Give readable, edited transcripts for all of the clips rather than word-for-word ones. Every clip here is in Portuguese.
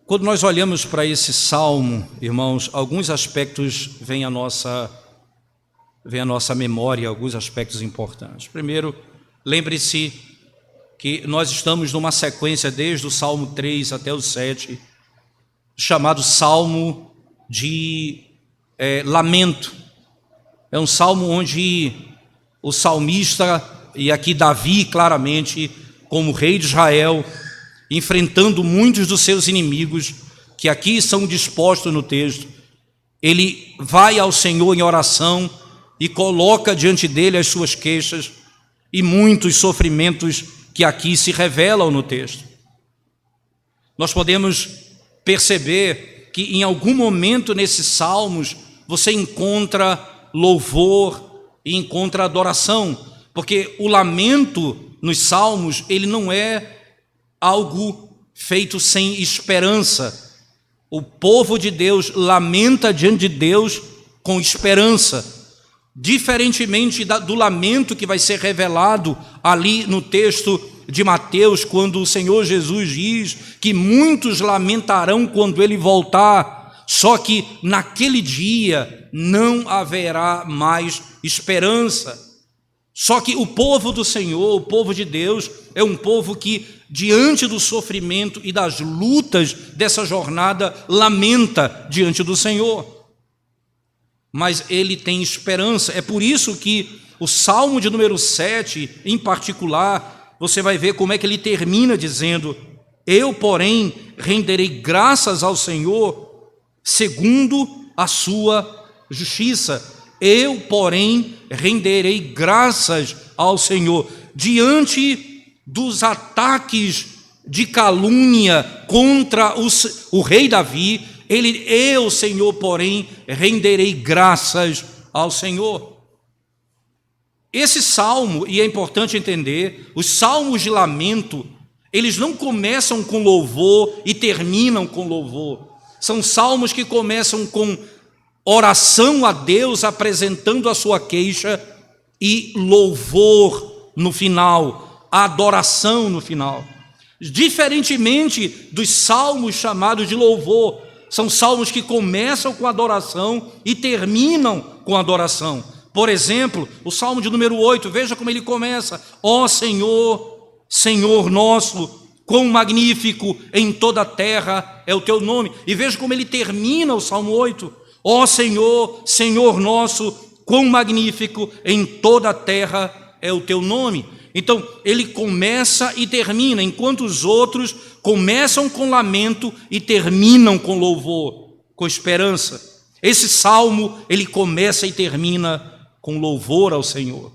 Quando nós olhamos para esse salmo, irmãos, alguns aspectos vêm à nossa memória, alguns aspectos importantes. Primeiro, lembre-se que nós estamos numa sequência desde o Salmo 3 até o 7, chamado Salmo de lamento. É um salmo onde o salmista, e aqui Davi claramente, como rei de Israel, enfrentando muitos dos seus inimigos, que aqui são dispostos no texto, ele vai ao Senhor em oração e coloca diante dele as suas queixas e muitos sofrimentos que aqui se revelam no texto. Nós podemos perceber que em algum momento nesses salmos você encontra louvor e encontra adoração, porque o lamento nos salmos, ele não é algo feito sem esperança. O povo de Deus lamenta diante de Deus com esperança, diferentemente do lamento que vai ser revelado ali no texto de Mateus, quando o Senhor Jesus diz que muitos lamentarão quando ele voltar, só que naquele dia não haverá mais esperança. Só que o povo do Senhor, o povo de Deus, é um povo que, diante do sofrimento e das lutas dessa jornada, lamenta diante do Senhor. Mas ele tem esperança. É por isso que o Salmo de número 7, em particular, você vai ver como é que ele termina dizendo: eu, porém, renderei graças ao Senhor segundo a sua justiça. Eu, porém, renderei graças ao Senhor. Diante dos ataques de calúnia contra o rei Davi, eu, Senhor, porém, renderei graças ao Senhor. Esse salmo, e é importante entender, os salmos de lamento, eles não começam com louvor e terminam com louvor. São salmos que começam com oração a Deus, apresentando a sua queixa, e louvor no final, adoração no final. Diferentemente dos salmos chamados de louvor, são salmos que começam com adoração e terminam com adoração. Por exemplo, o salmo de número 8, veja como ele começa: ó Senhor, Senhor nosso, quão magnífico em toda a terra é o teu nome. E veja como ele termina o salmo 8: ó Senhor, Senhor nosso, quão magnífico em toda a terra é o teu nome. Então, ele começa e termina, enquanto os outros começam com lamento e terminam com louvor, com esperança. Esse salmo, ele começa e termina com louvor ao Senhor.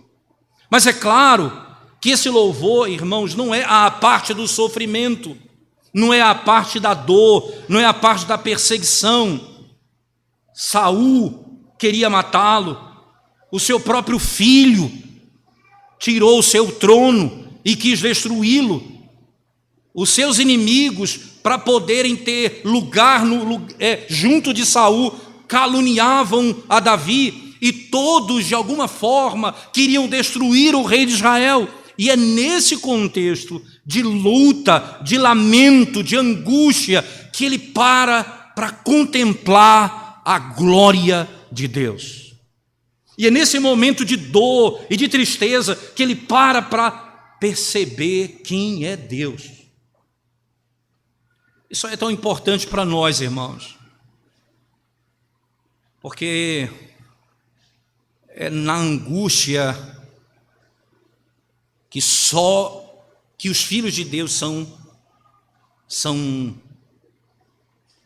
Mas é claro que esse louvor, irmãos, não é a parte do sofrimento, não é a parte da dor, não é a parte da perseguição. Saul queria matá-lo, o seu próprio filho tirou o seu trono e quis destruí-lo. Os seus inimigos, para poderem ter lugar junto de Saul, caluniavam a Davi, e todos de alguma forma queriam destruir o rei de Israel. E é nesse contexto de luta, de lamento, de angústia, que ele para contemplar a glória de Deus. E é nesse momento de dor e de tristeza que ele para perceber quem é Deus. Isso é tão importante para nós, irmãos, porque é na angústia que os filhos de Deus são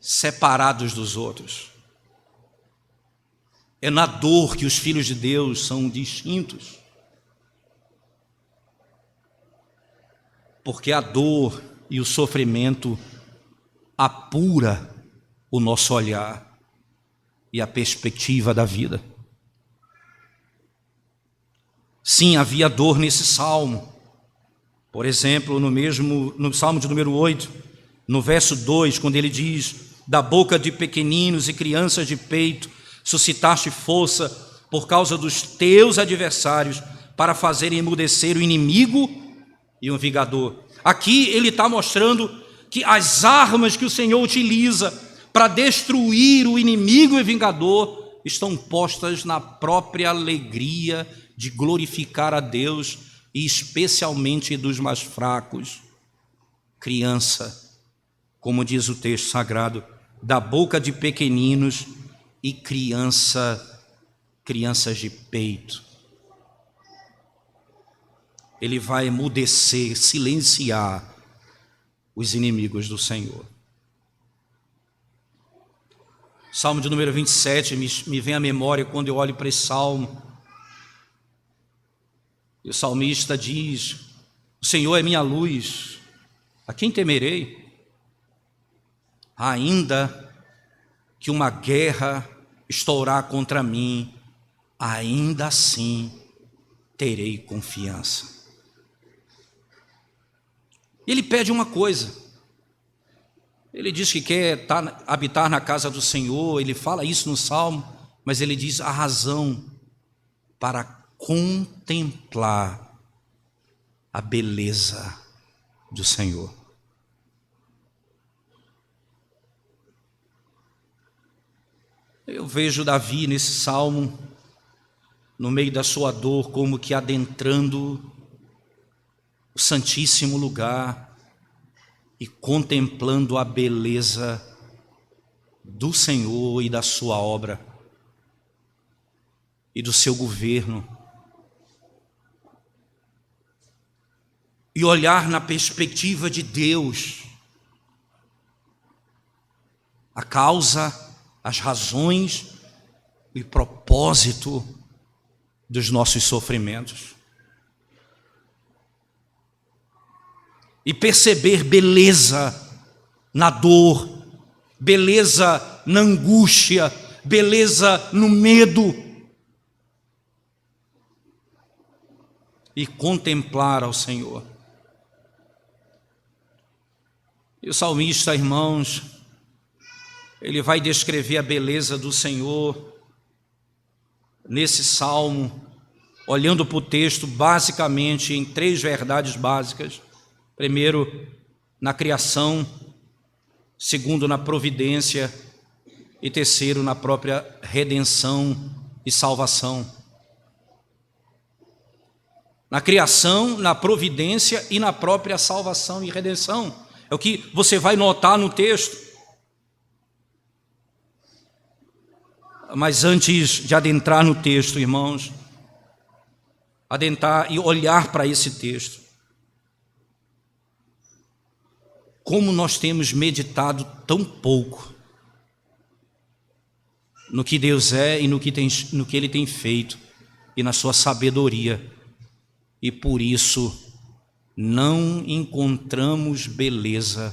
separados dos outros. É na dor que os filhos de Deus são distintos. Porque a dor e o sofrimento apura o nosso olhar e a perspectiva da vida. Sim, havia dor nesse salmo. Por exemplo, no salmo de número 8, no verso 2, quando ele diz: da boca de pequeninos e crianças de peito suscitaste força por causa dos teus adversários, para fazer emudecer o inimigo e o vingador. Aqui ele está mostrando que as armas que o Senhor utiliza para destruir o inimigo e vingador estão postas na própria alegria de glorificar a Deus, e especialmente dos mais fracos. Criança, como diz o texto sagrado, da boca de pequeninos e crianças de peito. Ele vai emudecer, silenciar os inimigos do Senhor. Salmo de número 27 me vem à memória quando eu olho para esse salmo. E o salmista diz: o Senhor é minha luz, a quem temerei? Ainda que uma guerra estourar contra mim, ainda assim terei confiança. Ele pede uma coisa. Ele diz que quer habitar na casa do Senhor, ele fala isso no Salmo, mas ele diz a razão para contemplar a beleza do Senhor. Eu vejo Davi nesse salmo, no meio da sua dor, como que adentrando o santíssimo lugar e contemplando a beleza do Senhor e da sua obra e do seu governo, e olhar na perspectiva de Deus a causa, as razões e propósito dos nossos sofrimentos. E perceber beleza na dor, beleza na angústia, beleza no medo. E contemplar ao Senhor. E o salmista, irmãos, ele vai descrever a beleza do Senhor nesse salmo, olhando para o texto basicamente em 3 verdades básicas. Primeiro, na criação. Segundo, na providência. E terceiro, na própria redenção e salvação. Na criação, na providência e na própria salvação e redenção. É o que você vai notar no texto. Mas antes de adentrar no texto, irmãos, adentrar e olhar para esse texto, como nós temos meditado tão pouco no que Deus é e no que Ele tem feito e na sua sabedoria, e por isso não encontramos beleza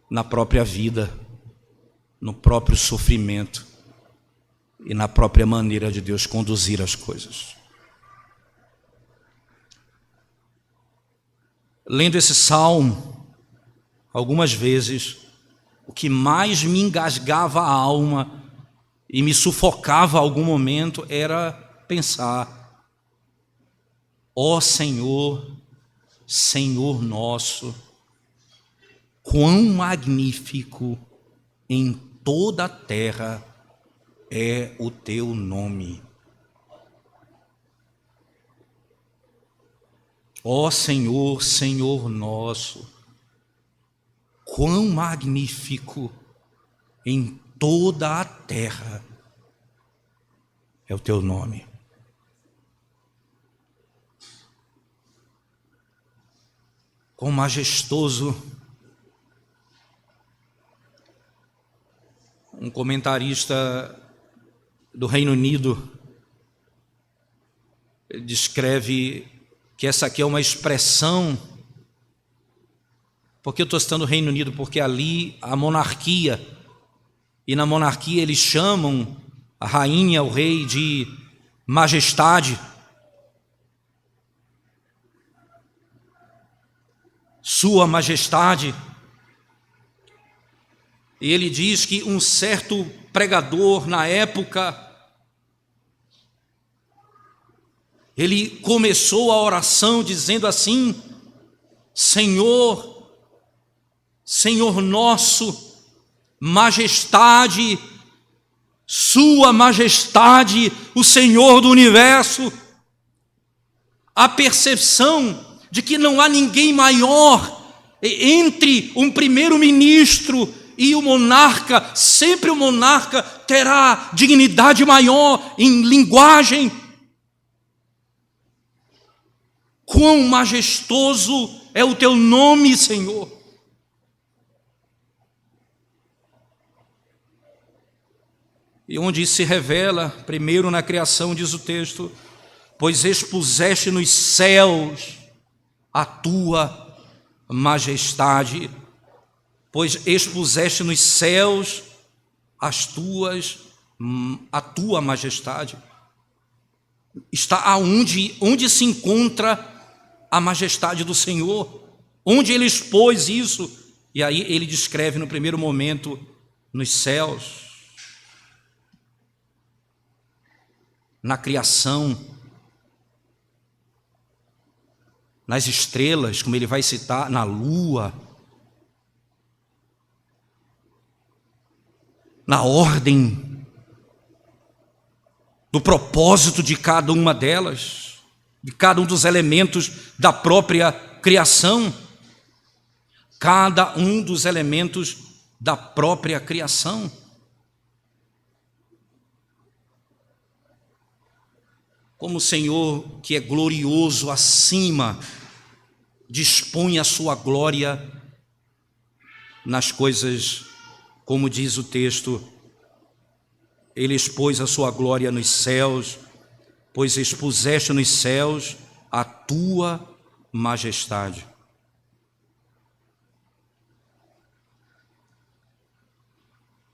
na própria vida, no próprio sofrimento e na própria maneira de Deus conduzir as coisas. Lendo esse salmo, algumas vezes, o que mais me engasgava a alma e me sufocava a algum momento era pensar: ó Senhor, Senhor nosso, quão magnífico em toda a terra é o teu nome. Ó Senhor, Senhor nosso, quão magnífico em toda a terra é o teu nome. Quão majestoso. Um comentarista do Reino Unido descreve que essa aqui é uma expressão. Por que eu estou citando o Reino Unido? Porque ali a monarquia, e na monarquia eles chamam a rainha, o rei de majestade. Sua Majestade. E ele diz que um certo pregador na época Ele começou a oração dizendo assim: Senhor, Senhor nosso, majestade, Sua Majestade, o Senhor do Universo. A percepção de que não há ninguém maior entre um primeiro-ministro e o monarca. Sempre o monarca terá dignidade maior em linguagem. Quão majestoso é o teu nome, Senhor. E onde isso se revela, primeiro na criação, diz o texto: pois expuseste nos céus a tua majestade, pois expuseste nos céus a tua majestade. Está onde se encontra a majestade do Senhor, onde ele expôs isso. E aí ele descreve no primeiro momento nos céus, na criação, nas estrelas, como ele vai citar, na lua, na ordem do propósito de cada uma delas, de cada um dos elementos da própria criação, cada um dos elementos da própria criação. Como o Senhor, que é glorioso acima, dispõe a sua glória nas coisas, como diz o texto, ele expôs a sua glória nos céus, pois expuseste nos céus a tua majestade.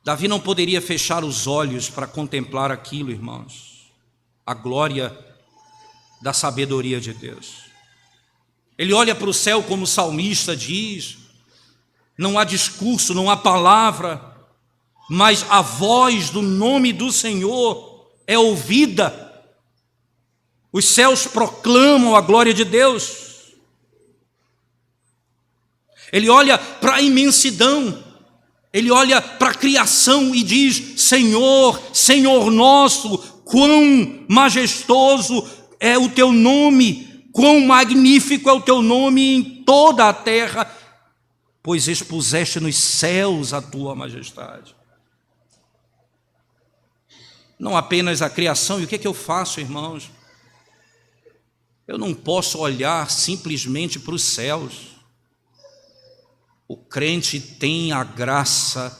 Davi não poderia fechar os olhos para contemplar aquilo, irmãos, a glória da sabedoria de Deus. Ele olha para o céu, como o salmista diz, não há discurso, não há palavra, mas a voz do nome do Senhor é ouvida. Os céus proclamam a glória de Deus. Ele olha para a imensidão, ele olha para a criação e diz: Senhor, Senhor nosso, quão majestoso é o teu nome, quão magnífico é o teu nome em toda a terra, pois expuseste nos céus a tua majestade. Não apenas a criação. E o que é que eu faço, irmãos? Eu não posso olhar simplesmente para os céus. O crente tem a graça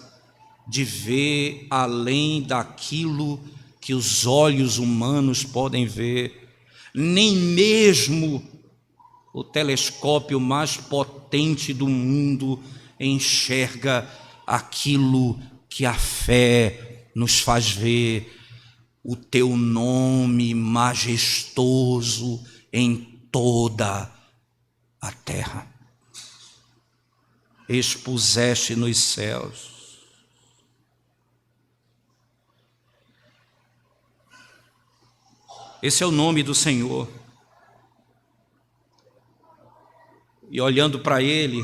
de ver além daquilo que os olhos humanos podem ver. Nem mesmo o telescópio mais potente do mundo enxerga aquilo que a fé nos faz ver: o teu nome majestoso em toda a terra. Expuseste nos céus. Esse é o nome do Senhor. E olhando para Ele,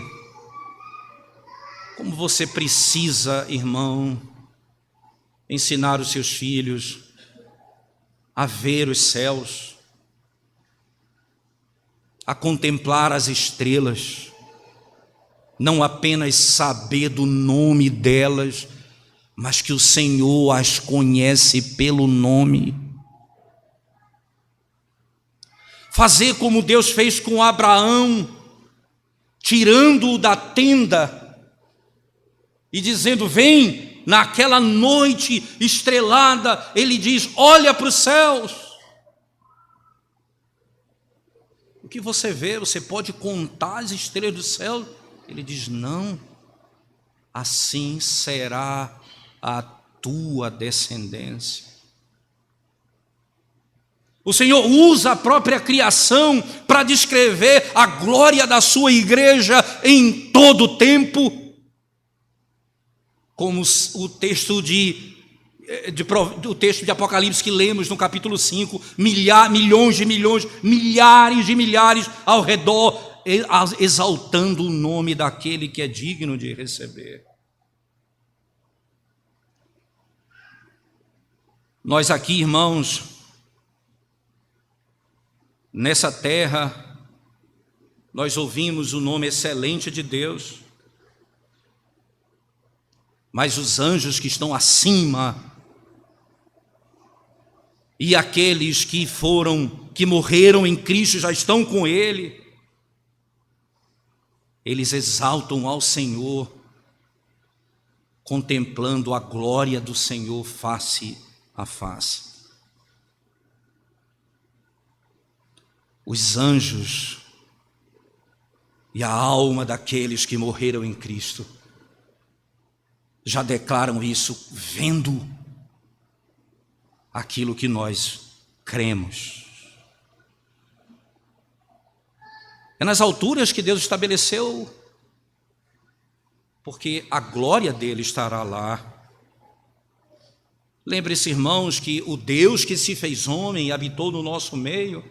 como você precisa, irmão, ensinar os seus filhos a ver os céus, a contemplar as estrelas, não apenas saber do nome delas, mas que o Senhor as conhece pelo nome. Fazer como Deus fez com Abraão, tirando-o da tenda e dizendo: vem. Naquela noite estrelada, ele diz: olha para os céus. O que você vê? Você pode contar as estrelas do céu? Ele diz: não, assim será a tua descendência. O Senhor usa a própria criação para descrever a glória da sua igreja em todo o tempo. Como o texto de do texto de Apocalipse que lemos no capítulo 5, milhões de milhões, milhares de milhares ao redor, exaltando o nome daquele que é digno de receber. Nós aqui, irmãos, nessa terra, nós ouvimos o nome excelente de Deus, mas os anjos que estão acima e aqueles que morreram em Cristo já estão com Ele, eles exaltam ao Senhor, contemplando a glória do Senhor face a face. Os anjos e a alma daqueles que morreram em Cristo já declaram isso, vendo aquilo que nós cremos. É nas alturas que Deus estabeleceu, porque a glória dele estará lá. Lembre-se, irmãos, que o Deus que se fez homem e habitou no nosso meio,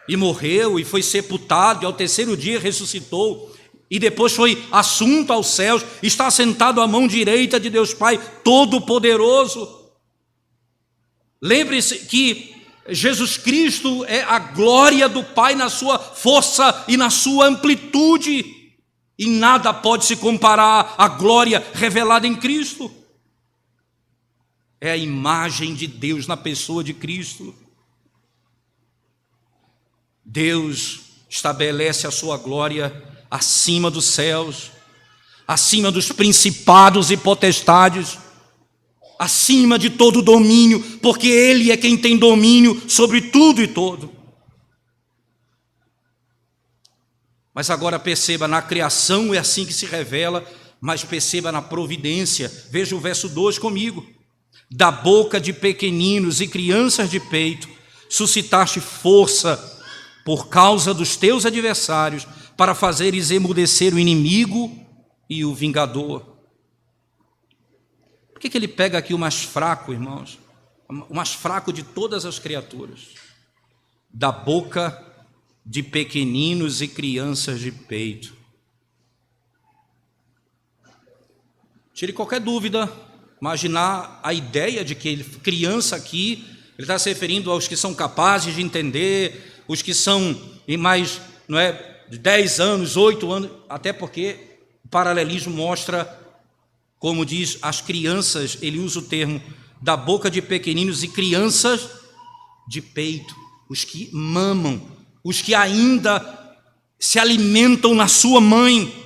e morreu, e foi sepultado, e ao terceiro dia ressuscitou, e depois foi assunto aos céus, está sentado à mão direita de Deus Pai Todo-Poderoso. Lembre-se que Jesus Cristo é a glória do Pai na sua força e na sua amplitude, e nada pode se comparar à glória revelada em Cristo. É a imagem de Deus na pessoa de Cristo. Deus estabelece a sua glória acima dos céus, acima dos principados e potestades, acima de todo domínio, porque Ele é quem tem domínio sobre tudo e todo. Mas agora perceba, na criação é assim que se revela, mas perceba na providência. Veja o verso 2 comigo. Da boca de pequeninos e crianças de peito, suscitaste força por causa dos teus adversários, para fazeres emudecer o inimigo e o vingador. Por que ele pega aqui o mais fraco, irmãos? O mais fraco de todas as criaturas. Da boca de pequeninos e crianças de peito. Tire qualquer dúvida, imaginar a ideia de que criança aqui, ele está se referindo aos que são capazes de entender, os que são em mais, não é, de 10 anos, 8 anos, até porque o paralelismo mostra, como diz, as crianças, ele usa o termo da boca de pequeninos e crianças de peito, os que mamam, os que ainda se alimentam na sua mãe.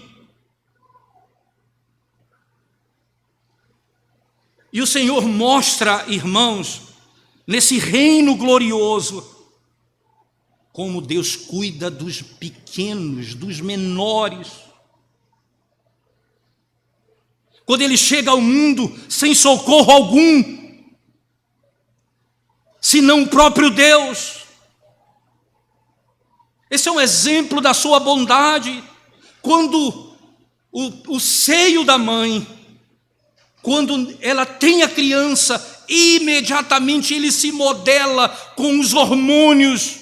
E o Senhor mostra, irmãos, nesse reino glorioso, como Deus cuida dos pequenos, dos menores. Quando ele chega ao mundo sem socorro algum, senão o próprio Deus. Esse é um exemplo da sua bondade. Quando o seio da mãe, quando ela tem a criança, imediatamente ele se modela com os hormônios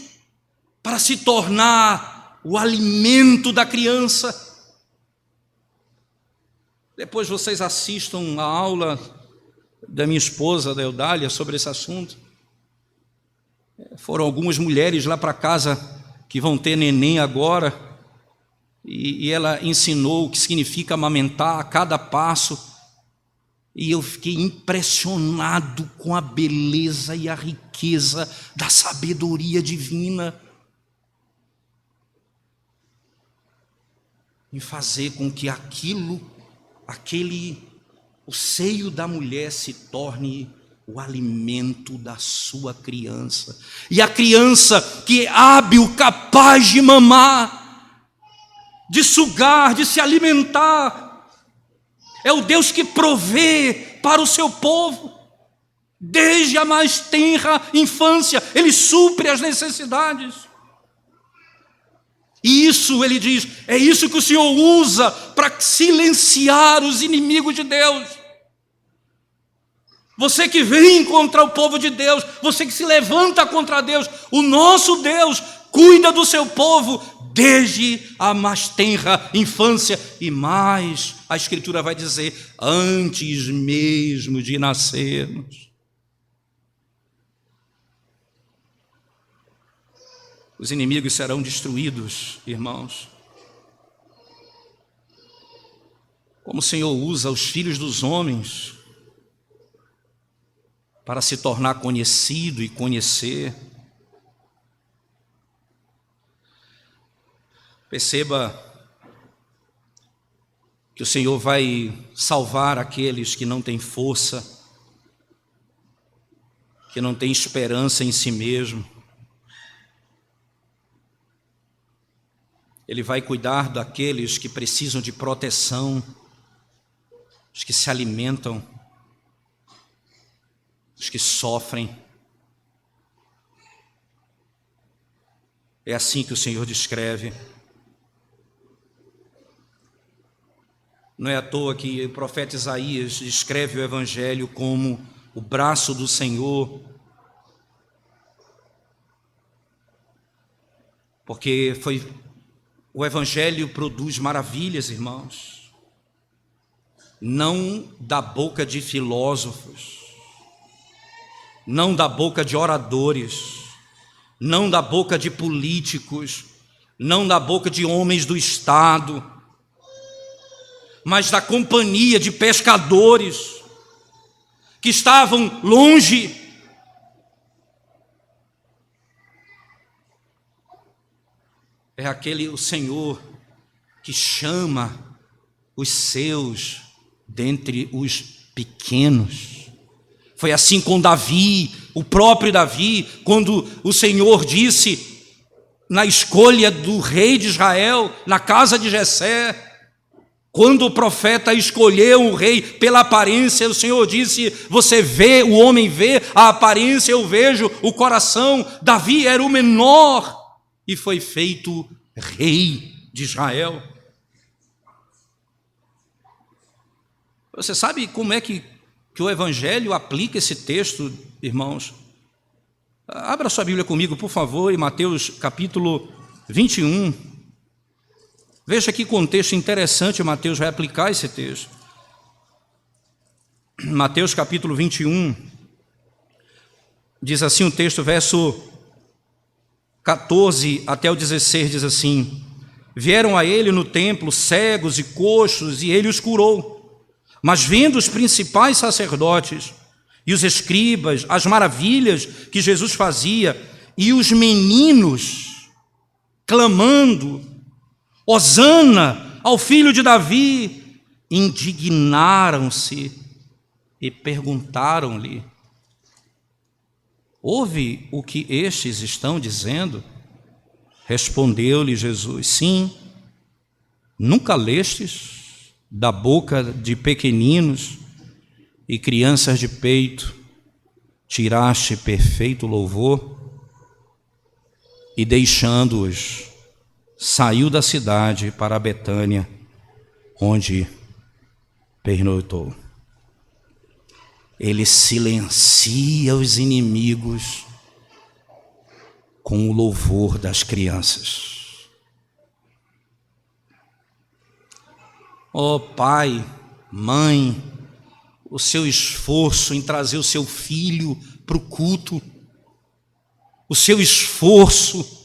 para se tornar o alimento da criança. Depois vocês assistam a aula da minha esposa, da Eudália, sobre esse assunto. Foram algumas mulheres lá para casa que vão ter neném agora, e ela ensinou o que significa amamentar a cada passo, e eu fiquei impressionado com a beleza e a riqueza da sabedoria divina em fazer com que o seio da mulher se torne o alimento da sua criança. E a criança que é hábil, capaz de mamar, de sugar, de se alimentar, é o Deus que provê para o seu povo. Desde a mais tenra infância, Ele supre as necessidades. E isso, ele diz, é isso que o Senhor usa para silenciar os inimigos de Deus. Você que vem contra o povo de Deus, você que se levanta contra Deus, o nosso Deus cuida do seu povo desde a mais tenra infância, e mais, a Escritura vai dizer, antes mesmo de nascermos. Os inimigos serão destruídos, irmãos. Como o Senhor usa os filhos dos homens para se tornar conhecido e conhecer. Perceba que o Senhor vai salvar aqueles que não têm força, que não têm esperança em si mesmo. Ele vai cuidar daqueles que precisam de proteção, os que se alimentam, os que sofrem. É assim que o Senhor descreve. Não é à toa que o profeta Isaías descreve o Evangelho como o braço do Senhor, porque o Evangelho produz maravilhas, irmãos, não da boca de filósofos, não da boca de oradores, não da boca de políticos, não da boca de homens do Estado, mas da companhia de pescadores que estavam longe. É o Senhor que chama os seus dentre os pequenos. Foi assim com Davi, o próprio Davi, quando o Senhor disse na escolha do rei de Israel, na casa de Jessé, quando o profeta escolheu o rei pela aparência, o Senhor disse, você vê, o homem vê a aparência, eu vejo o coração. Davi era o menor e foi feito rei de Israel. Você sabe como é que o Evangelho aplica esse texto, irmãos? Abra sua Bíblia comigo, por favor, em Mateus capítulo 21. Veja que contexto interessante Mateus vai aplicar esse texto. Mateus capítulo 21, diz assim o texto, verso 14 até o 16, diz assim, vieram a ele no templo cegos e coxos, e ele os curou. Mas vendo os principais sacerdotes e os escribas, as maravilhas que Jesus fazia, e os meninos clamando, Hosana ao filho de Davi, indignaram-se e perguntaram-lhe, ouve o que estes estão dizendo? Respondeu-lhe Jesus, sim, nunca lestes da boca de pequeninos e crianças de peito, tiraste perfeito louvor? E deixando-os, saiu da cidade para Betânia, onde pernoitou. Ele silencia os inimigos com o louvor das crianças. Oh pai, mãe, o seu esforço em trazer o seu filho para o culto, o seu esforço,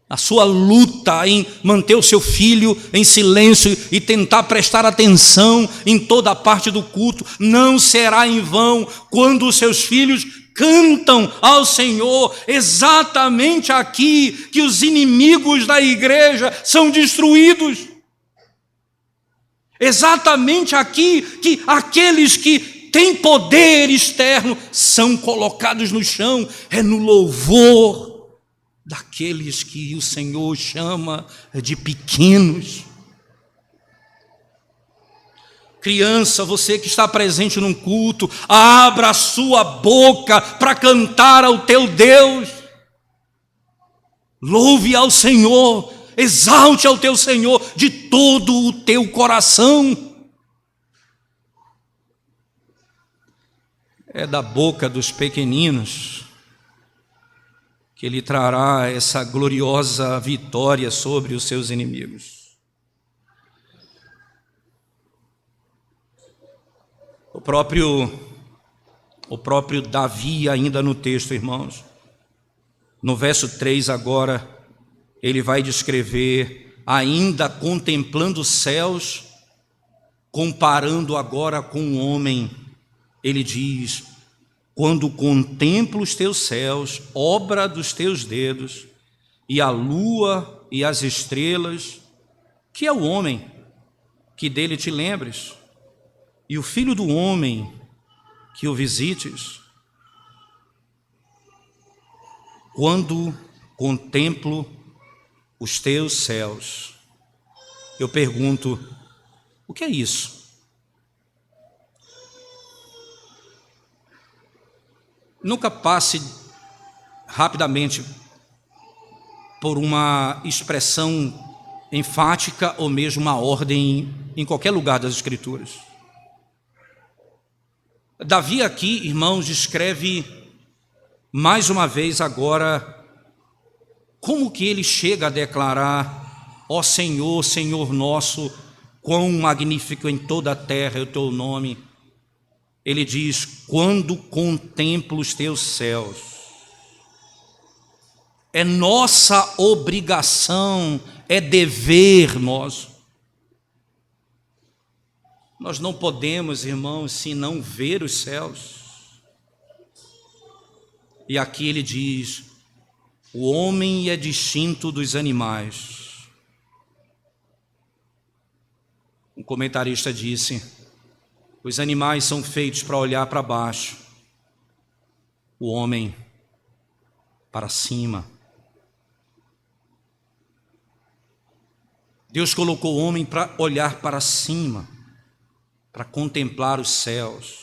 a sua luta em manter o seu filho em silêncio e tentar prestar atenção em toda a parte do culto, não será em vão quando os seus filhos cantam ao Senhor. Exatamente aqui que os inimigos da igreja são destruídos. Exatamente aqui que aqueles que têm poder externo são colocados no chão, é no louvor daqueles que o Senhor chama de pequenos. Criança, você que está presente num culto, abra a sua boca para cantar ao teu Deus. Louve ao Senhor, exalte ao teu Senhor de todo o teu coração. É da boca dos pequeninos que ele trará essa gloriosa vitória sobre os seus inimigos. O próprio Davi, ainda no texto, irmãos, no verso 3 agora, ele vai descrever, ainda contemplando os céus, comparando agora com o homem, ele diz: quando contemplo os teus céus, obra dos teus dedos, e a lua e as estrelas, que é o homem, que dele te lembres, e o filho do homem, que o visites. Quando contemplo os teus céus, eu pergunto: o que é isso? Nunca passe rapidamente por uma expressão enfática ou mesmo uma ordem em qualquer lugar das Escrituras. Davi aqui, irmãos, descreve mais uma vez agora como que ele chega a declarar: ó Senhor, Senhor nosso, quão magnífico em toda a terra é o teu nome. Ele diz: quando contemplo os teus céus. É nossa obrigação, é dever nosso. Nós não podemos, irmãos, senão ver os céus. E aqui ele diz: o homem é distinto dos animais. Um comentarista disse: os animais são feitos para olhar para baixo, o homem para cima. Deus colocou o homem para olhar para cima, para contemplar os céus,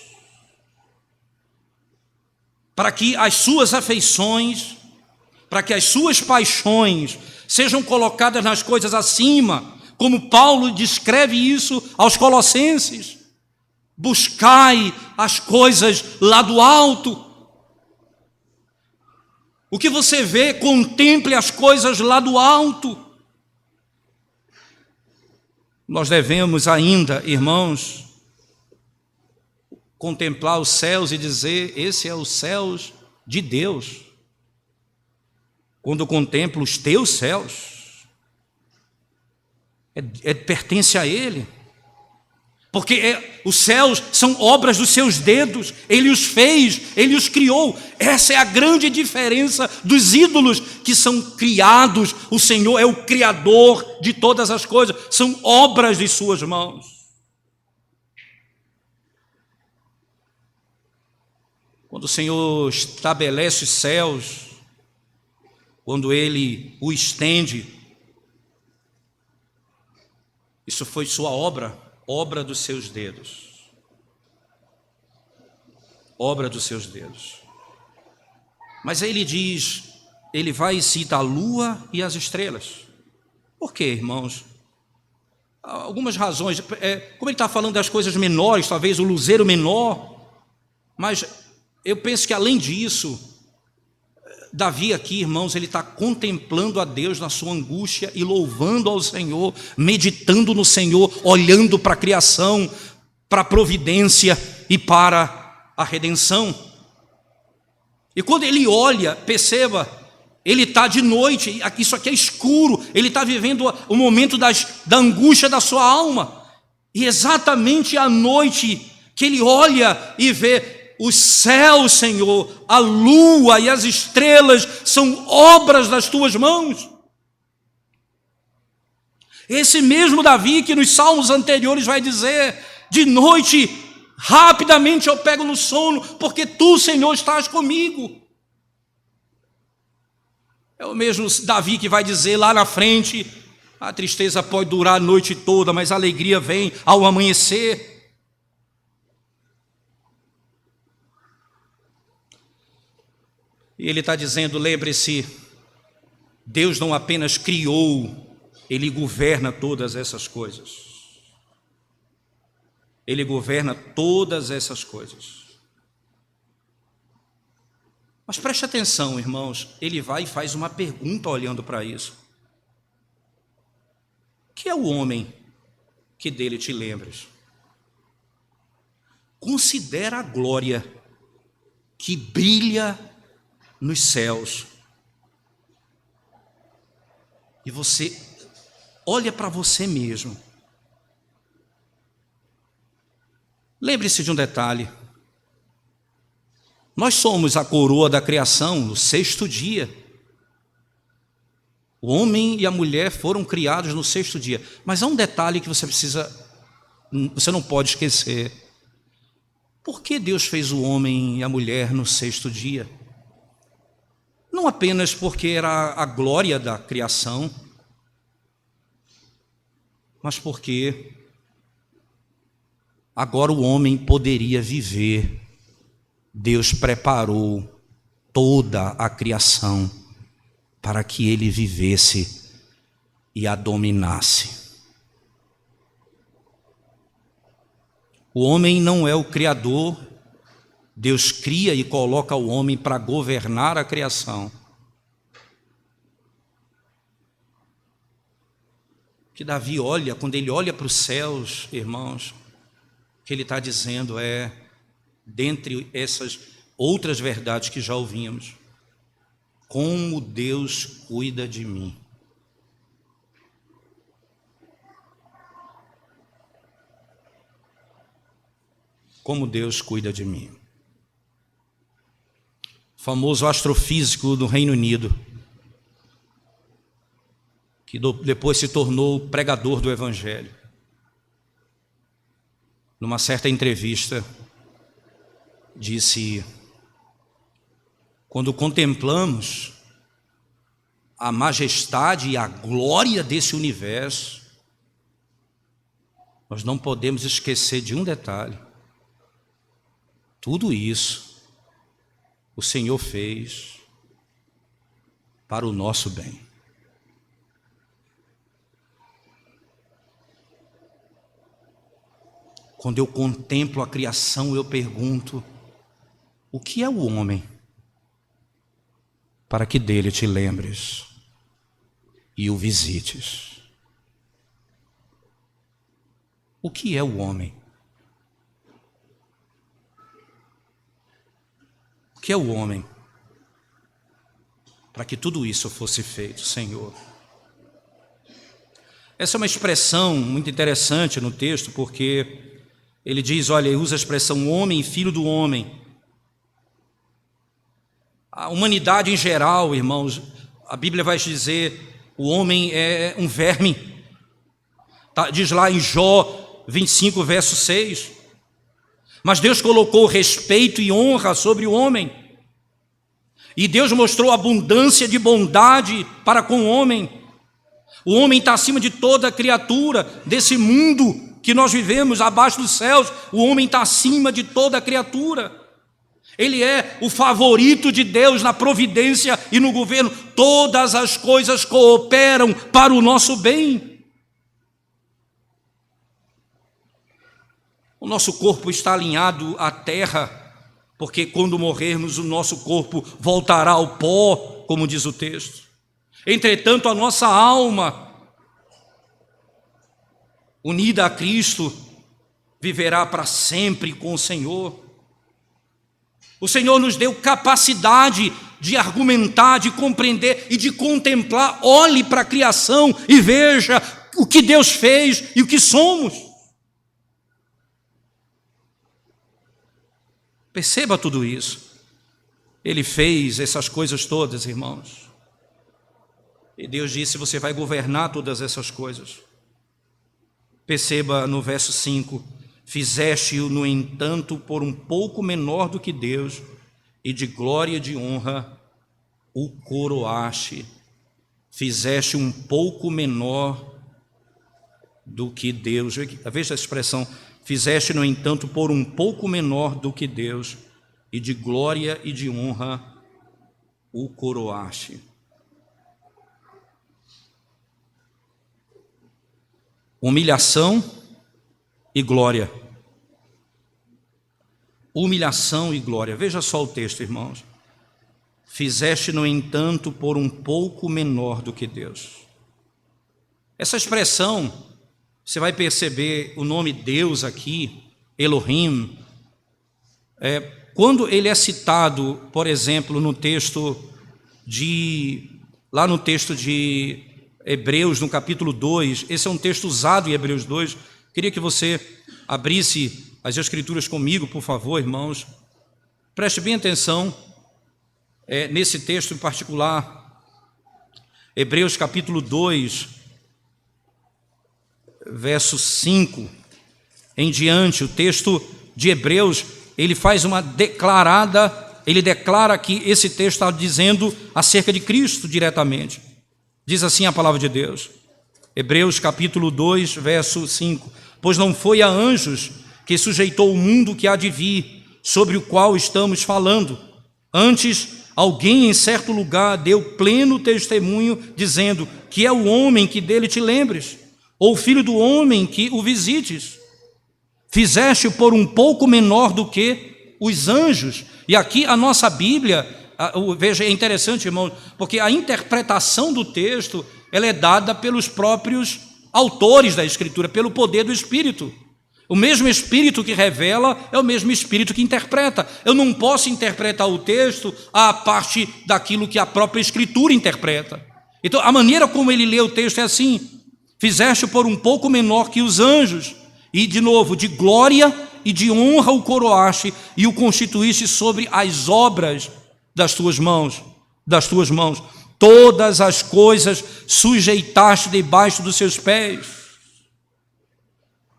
para que as suas afeições, para que as suas paixões sejam colocadas nas coisas acima, como Paulo descreve isso aos Colossenses. Buscai as coisas lá do alto. O que você vê, contemple as coisas lá do alto. Nós devemos ainda, irmãos, contemplar os céus e dizer: esse é os céus de Deus. Quando contemplo os teus céus, pertence a Ele. Porque os céus são obras dos seus dedos, Ele os fez, Ele os criou. Essa é a grande diferença dos ídolos que são criados. O Senhor é o Criador de todas as coisas, são obras de suas mãos. Quando o Senhor estabelece os céus, quando Ele o estende, isso foi sua obra. Obra dos seus dedos. Obra dos seus dedos. Mas aí ele diz, ele vai e cita a lua e as estrelas. Por quê, irmãos? Algumas razões. Como ele está falando das coisas menores, talvez o luzeiro menor, mas eu penso que além disso, Davi aqui, irmãos, ele está contemplando a Deus na sua angústia e louvando ao Senhor, meditando no Senhor, olhando para a criação, para a providência e para a redenção. E quando ele olha, perceba, ele está de noite, isso aqui é escuro, ele está vivendo o momento da angústia da sua alma. E exatamente à noite que ele olha e vê os céus, Senhor, a lua e as estrelas são obras das tuas mãos. Esse mesmo Davi que nos salmos anteriores vai dizer: de noite, rapidamente eu pego no sono, porque tu, Senhor, estás comigo. É o mesmo Davi que vai dizer lá na frente: a tristeza pode durar a noite toda, mas a alegria vem ao amanhecer. E ele está dizendo: lembre-se, Deus não apenas criou, Ele governa todas essas coisas. Ele governa todas essas coisas. Mas preste atenção, irmãos, ele vai e faz uma pergunta olhando para isso. Que é o homem que dele te lembres? Considera a glória que brilha nos céus. E você olha para você mesmo. Lembre-se de um detalhe. Nós somos a coroa da criação no sexto dia. O homem e a mulher foram criados no sexto dia. Mas há um detalhe que você não pode esquecer. Por que Deus fez o homem e a mulher no sexto dia? Não apenas porque era a glória da criação, mas porque agora o homem poderia viver. Deus preparou toda a criação para que ele vivesse e a dominasse. O homem não é o criador. Deus cria e coloca o homem para governar a criação. Que Davi olha, quando ele olha para os céus, irmãos, o que ele está dizendo é, dentre essas outras verdades que já ouvimos, como Deus cuida de mim. Como Deus cuida de mim. O famoso astrofísico do Reino Unido, que depois se tornou pregador do Evangelho, numa certa entrevista, disse: quando contemplamos a majestade e a glória desse universo, nós não podemos esquecer de um detalhe. Tudo isso o Senhor fez para o nosso bem. Quando eu contemplo a criação, eu pergunto: o que é o homem para que dele te lembres e o visites? O que é o homem? O que é o homem para que tudo isso fosse feito, Senhor? Essa é uma expressão muito interessante no texto, porque ele diz, olha, ele usa a expressão homem, filho do homem. A humanidade em geral, irmãos, a Bíblia vai dizer, o homem é um verme. Diz lá em Jó 25, verso 6. Mas Deus colocou respeito e honra sobre o homem. E Deus mostrou abundância de bondade para com o homem. O homem está acima de toda criatura desse mundo que nós vivemos abaixo dos céus. O homem está acima de toda criatura. Ele é o favorito de Deus na providência e no governo. Todas as coisas cooperam para o nosso bem. O nosso corpo está alinhado à terra, porque quando morrermos o nosso corpo voltará ao pó, como diz o texto. Entretanto, a nossa alma, unida a Cristo, viverá para sempre com o Senhor. O Senhor nos deu capacidade de argumentar, de compreender e de contemplar. Olhe para a criação e veja o que Deus fez e o que somos. Perceba tudo isso. Ele fez essas coisas todas, irmãos. E Deus disse, você vai governar todas essas coisas. Perceba no verso 5, fizeste-o, no entanto, por um pouco menor do que Deus, e de glória e de honra o coroaste. Fizeste um pouco menor do que Deus. Veja a expressão, fizeste, no entanto, por um pouco menor do que Deus, e de glória e de honra o coroaste. Humilhação e glória. Humilhação e glória. Veja só o texto, irmãos. fizeste, no entanto, por um pouco menor do que Deus. Essa expressão, você vai perceber o nome Deus aqui, Elohim, quando ele é citado, por exemplo, no texto lá no texto de Hebreus, no capítulo 2, esse é um texto usado em Hebreus 2, queria que você abrisse as escrituras comigo, por favor, irmãos. Preste bem atenção nesse texto em particular, Hebreus capítulo 2, verso 5 em diante. O texto de Hebreus, ele faz uma declarada, ele declara que esse texto está dizendo acerca de Cristo diretamente. Diz assim a palavra de Deus, Hebreus capítulo 2, verso 5: pois não foi a anjos que sujeitou o mundo que há de vir, sobre o qual estamos falando. Antes, alguém em certo lugar deu pleno testemunho, dizendo que é o homem que dele te lembres, ou o filho do homem que o visites. Fizeste-o por um pouco menor do que os anjos. E aqui a nossa Bíblia, veja, é interessante, irmão, porque a interpretação do texto, ela é dada pelos próprios autores da Escritura, pelo poder do Espírito. O mesmo Espírito que revela é o mesmo Espírito que interpreta. Eu não posso interpretar o texto a partir daquilo que a própria Escritura interpreta. Então, a maneira como ele lê o texto é assim: fizeste por um pouco menor que os anjos, e de novo, de glória e de honra o coroaste, e o constituíste sobre as obras das tuas mãos. Todas as coisas sujeitaste debaixo dos seus pés.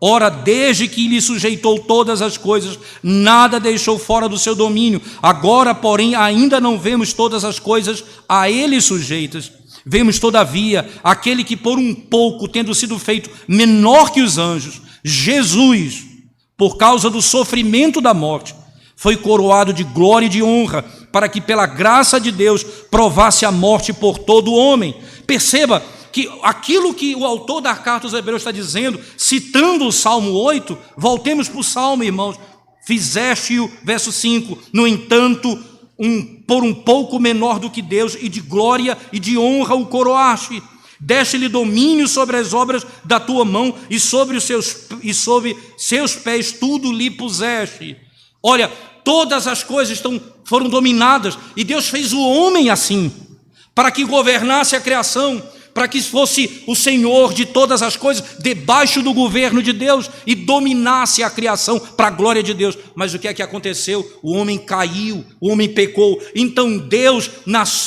Ora, desde que lhe sujeitou todas as coisas, nada deixou fora do seu domínio. Agora, porém, ainda não vemos todas as coisas a ele sujeitas. Vemos, todavia, aquele que por um pouco, tendo sido feito menor que os anjos, Jesus, por causa do sofrimento da morte, foi coroado de glória e de honra, para que pela graça de Deus provasse a morte por todo homem. Perceba que aquilo que o autor da carta aos Hebreus está dizendo, citando o Salmo 8, voltemos para o Salmo, irmãos. Fizeste-o, verso 5, no entanto, por um pouco menor do que Deus, e de glória e de honra o coroaste. Deste-lhe domínio sobre as obras da tua mão, e sobre seus pés tudo lhe puseste. Olha, todas as coisas foram dominadas, e Deus fez o homem assim, para que governasse a criação, para que fosse o Senhor de todas as coisas, debaixo do governo de Deus, e dominasse a criação para a glória de Deus. Mas o que é que aconteceu? O homem caiu, o homem pecou. Então Deus,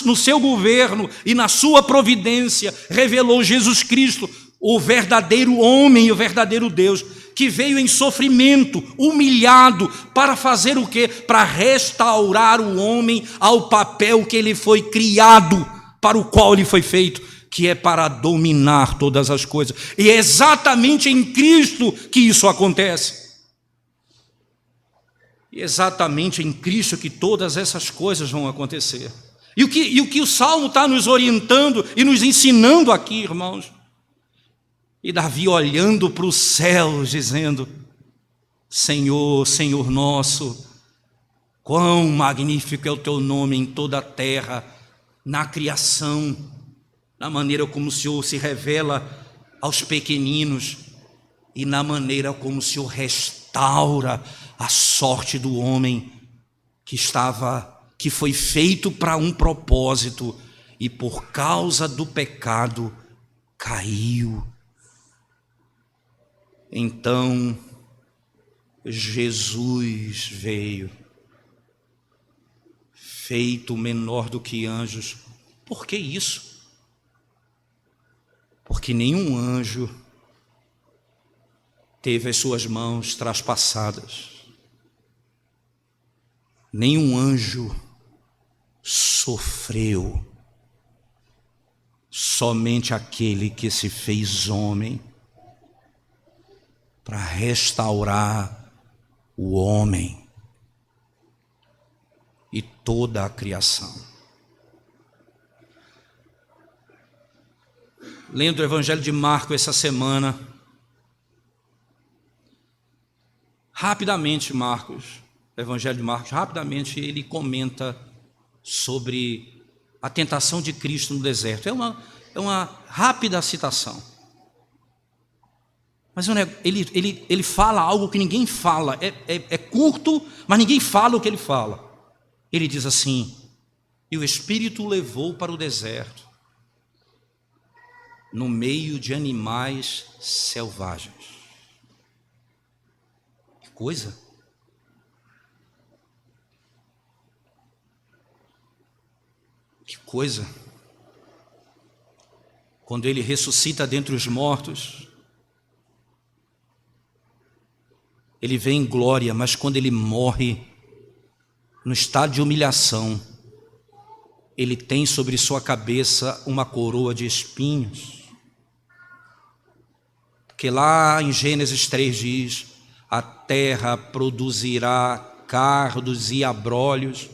no seu governo e na sua providência, revelou Jesus Cristo, o verdadeiro homem e o verdadeiro Deus, que veio em sofrimento, humilhado, para fazer o quê? Para restaurar o homem ao papel que ele foi criado, para o qual ele foi feito, que é para dominar todas as coisas. E é exatamente em Cristo que isso acontece. E é exatamente em Cristo que todas essas coisas vão acontecer. E o que o Salmo está nos orientando e nos ensinando aqui, irmãos. E Davi olhando para os céus, dizendo: Senhor, Senhor nosso, quão magnífico é o teu nome em toda a terra, na criação, na maneira como o Senhor se revela aos pequeninos e na maneira como o Senhor restaura a sorte do homem que foi feito para um propósito e por causa do pecado caiu. Então Jesus veio, feito menor do que anjos. Por que isso? Porque nenhum anjo teve as suas mãos traspassadas, nenhum anjo sofreu, somente aquele que se fez homem para restaurar o homem e toda a criação. Lendo o Evangelho de Marcos essa semana, rapidamente Marcos, o Evangelho de Marcos, rapidamente ele comenta sobre a tentação de Cristo no deserto. É uma rápida citação. Mas ele fala algo que ninguém fala. É curto, mas ninguém fala o que ele fala. Ele diz assim: e o Espírito o levou para o deserto, no meio de animais selvagens. Que coisa! Que coisa! Quando ele ressuscita dentre os mortos, ele vem em glória, mas quando ele morre, no estado de humilhação, ele tem sobre sua cabeça uma coroa de espinhos. Porque lá em Gênesis 3 diz: a terra produzirá cardos e abrolhos,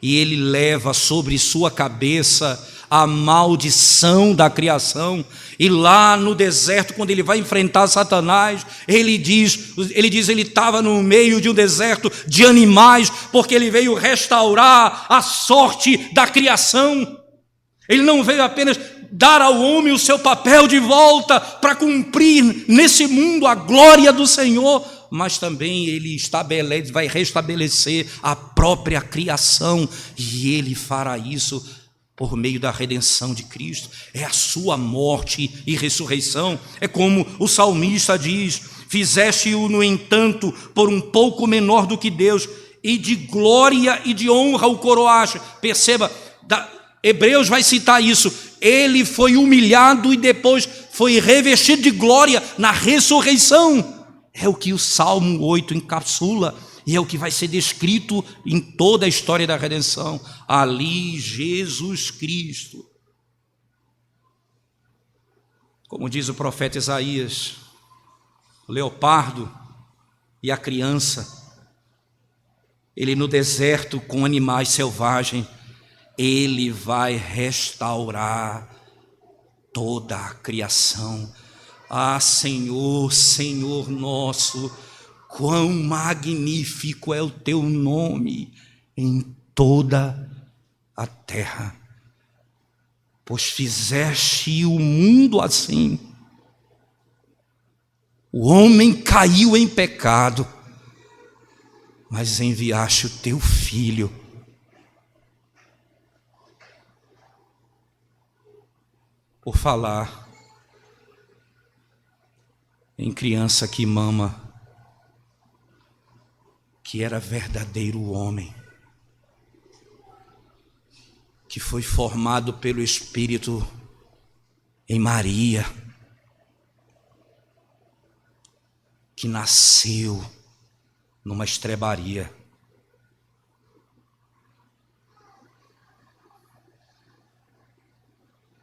e ele leva sobre sua cabeça a maldição da criação. E lá no deserto, quando ele vai enfrentar Satanás, ele diz, ele estava no meio de um deserto de animais, porque ele veio restaurar a sorte da criação. Ele não veio apenas dar ao homem o seu papel de volta para cumprir nesse mundo a glória do Senhor, mas também ele vai restabelecer a própria criação, e ele fará isso por meio da redenção de Cristo. É a sua morte e ressurreição. É como o salmista diz: fizeste-o, no entanto, por um pouco menor do que Deus, e de glória e de honra o coroaste. Perceba, Hebreus vai citar isso. Ele foi humilhado e depois foi revestido de glória na ressurreição. É o que o Salmo 8 encapsula, e é o que vai ser descrito em toda a história da redenção. Ali Jesus Cristo, como diz o profeta Isaías, o leopardo e a criança, ele no deserto com animais selvagens, ele vai restaurar toda a criação. Ah, Senhor, Senhor nosso, quão magnífico é o teu nome em toda a terra, pois fizeste o mundo assim. O homem caiu em pecado, mas enviaste o teu filho por falar em criança que mama, que era verdadeiro homem, que foi formado pelo Espírito em Maria, que nasceu numa estrebaria,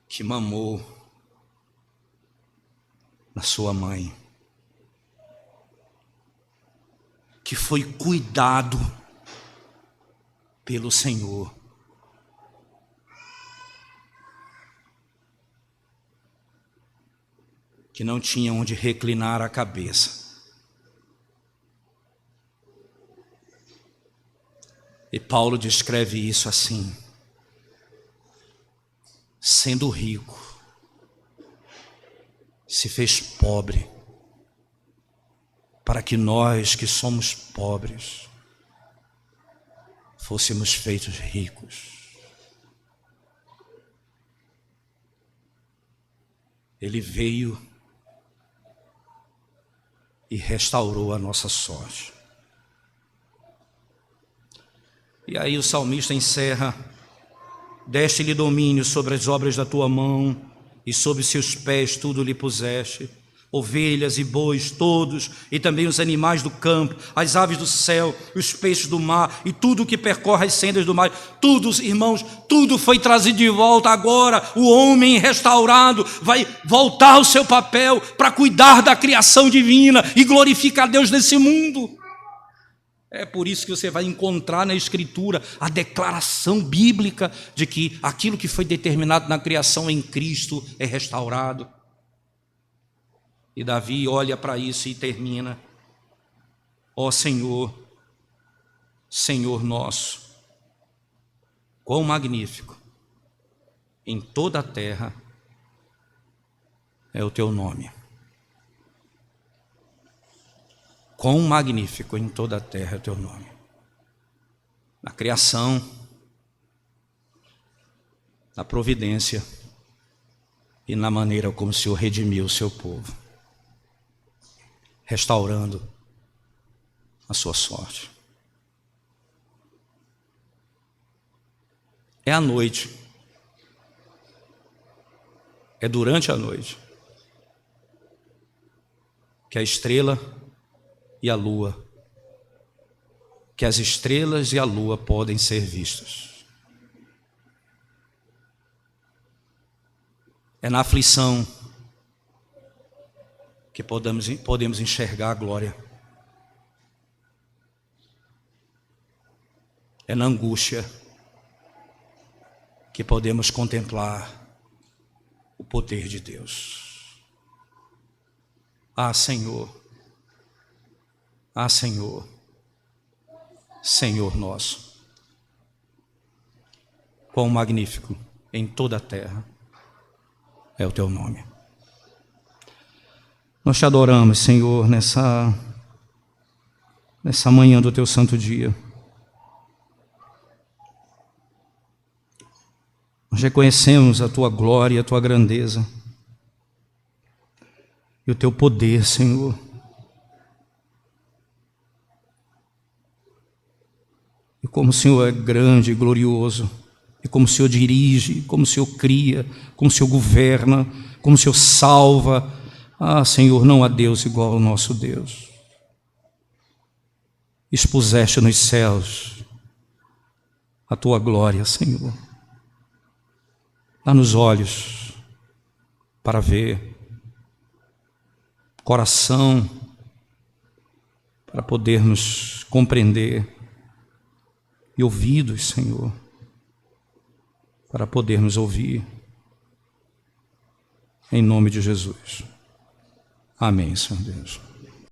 que mamou na sua mãe, que foi cuidado pelo Senhor, que não tinha onde reclinar a cabeça. E Paulo descreve isso assim: sendo rico, se fez pobre, para que nós que somos pobres fôssemos feitos ricos. Ele veio e restaurou a nossa sorte. E aí o salmista encerra: deste-lhe domínio sobre as obras da tua mão, e sob seus pés tudo lhe puseste, ovelhas e bois todos, e também os animais do campo, as aves do céu, os peixes do mar, e tudo que percorre as sendas do mar. Tudo, irmãos, tudo foi trazido de volta. Agora o homem restaurado vai voltar ao seu papel para cuidar da criação divina e glorificar Deus nesse mundo. É por isso que você vai encontrar na Escritura a declaração bíblica de que aquilo que foi determinado na criação em Cristo é restaurado. E Davi olha para isso e termina: ó Senhor, Senhor nosso, Quão magnífico em toda a terra é o teu nome. Quão magnífico em toda a terra é o teu nome. Na criação, na providência e na maneira como o Senhor redimiu o seu povo, restaurando a sua sorte. É à noite, é durante a noite, que a estrela e a lua, que as estrelas e a lua podem ser vistas. É na aflição que podemos enxergar a glória. É na angústia que podemos contemplar o poder de Deus. Ah, Senhor, Senhor nosso, quão magnífico em toda a terra é o teu nome. Nós te adoramos, Senhor, nessa manhã do teu santo dia. Nós reconhecemos a tua glória, a tua grandeza e o teu poder, Senhor. E como o Senhor é grande e glorioso, e como o Senhor dirige, como o Senhor cria, como o Senhor governa, como o Senhor salva. Ah, Senhor, não há Deus igual ao nosso Deus. Expuseste nos céus a tua glória, Senhor. Dá-nos olhos para ver, coração para podermos compreender, e ouvidos, Senhor, para podermos ouvir. Em nome de Jesus. Amém, Senhor Deus.